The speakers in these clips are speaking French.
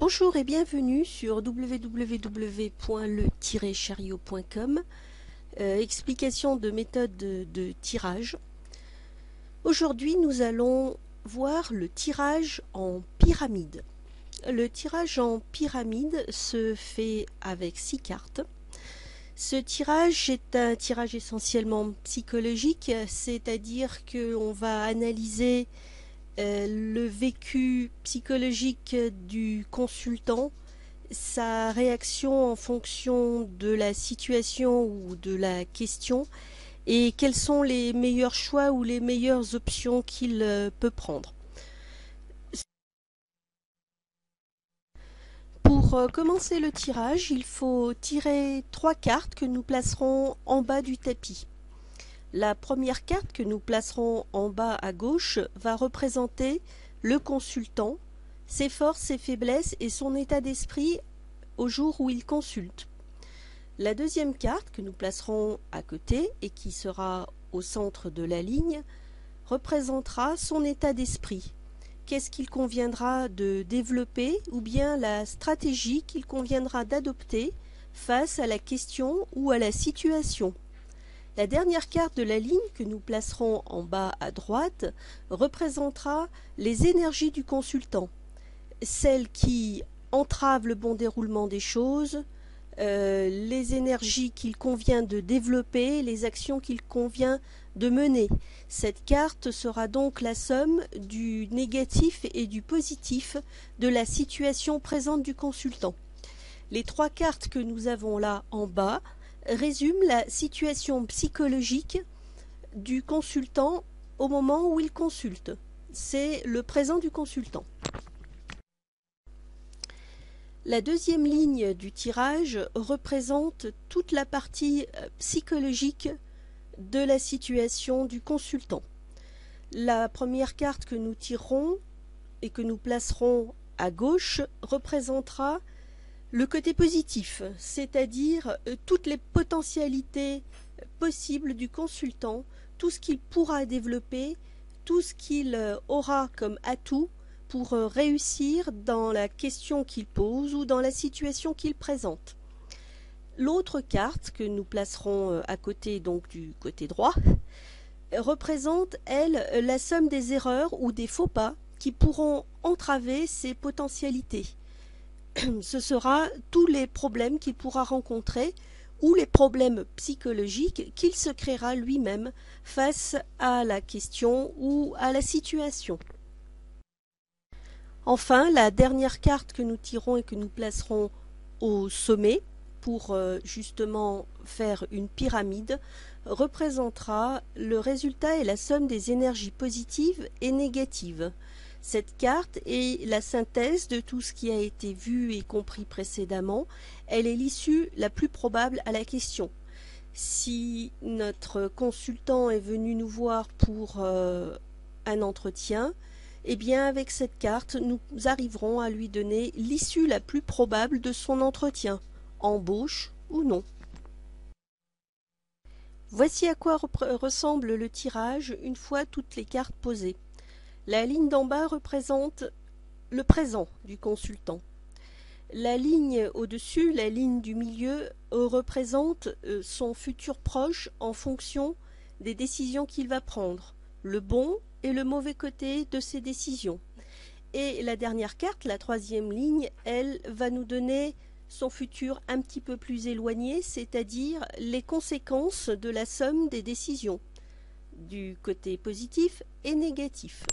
Bonjour et bienvenue sur www.le-chariot.com. Explication de méthode de tirage. Aujourd'hui, nous allons voir le tirage en pyramide. Le tirage en pyramide se fait avec 6 cartes. Ce tirage est un tirage essentiellement psychologique, c'est-à-dire qu'on va analyser le vécu psychologique du consultant, sa réaction en fonction de la situation ou de la question, et quels sont les meilleurs choix ou les meilleures options qu'il peut prendre. Pour commencer le tirage, il faut tirer 3 cartes que nous placerons en bas du tapis. La première carte que nous placerons en bas à gauche va représenter le consultant, ses forces, ses faiblesses et son état d'esprit au jour où il consulte. La deuxième carte que nous placerons à côté et qui sera au centre de la ligne représentera son état d'esprit. Qu'est-ce qu'il conviendra de développer ou bien la stratégie qu'il conviendra d'adopter face à la question ou à la situation. La dernière carte de la ligne que nous placerons en bas à droite représentera les énergies du consultant, celles qui entravent le bon déroulement des choses, les énergies qu'il convient de développer, les actions qu'il convient de mener. Cette carte sera donc la somme du négatif et du positif de la situation présente du consultant. Les 3 cartes que nous avons là en bas résume la situation psychologique du consultant au moment où il consulte. C'est le présent du consultant. La deuxième ligne du tirage représente toute la partie psychologique de la situation du consultant. La première carte que nous tirerons et que nous placerons à gauche représentera le côté positif, c'est-à-dire toutes les potentialités possibles du consultant, tout ce qu'il pourra développer, tout ce qu'il aura comme atout pour réussir dans la question qu'il pose ou dans la situation qu'il présente. L'autre carte que nous placerons à côté, donc du côté droit, représente, elle, la somme des erreurs ou des faux pas qui pourront entraver ces potentialités. Ce sera tous les problèmes qu'il pourra rencontrer ou les problèmes psychologiques qu'il se créera lui-même face à la question ou à la situation. Enfin, la dernière carte que nous tirons et que nous placerons au sommet pour justement faire une pyramide représentera le résultat et la somme des énergies positives et négatives. Cette carte est la synthèse de tout ce qui a été vu et compris précédemment. Elle est l'issue la plus probable à la question. Si notre consultant est venu nous voir pour un entretien, eh bien avec cette carte, nous arriverons à lui donner l'issue la plus probable de son entretien, embauche ou non. Voici à quoi ressemble le tirage une fois toutes les cartes posées. La ligne d'en bas représente le présent du consultant. La ligne au-dessus, la ligne du milieu, représente son futur proche en fonction des décisions qu'il va prendre, le bon et le mauvais côté de ses décisions. Et la dernière carte, la troisième ligne, elle va nous donner son futur un petit peu plus éloigné, c'est-à-dire les conséquences de la somme des décisions, du côté positif et négatif.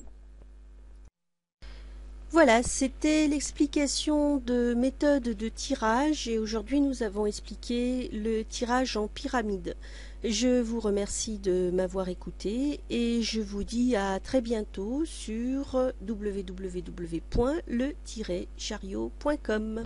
Voilà, c'était l'explication de méthode de tirage et aujourd'hui nous avons expliqué le tirage en pyramide. Je vous remercie de m'avoir écouté et je vous dis à très bientôt sur www.le-chariot.com.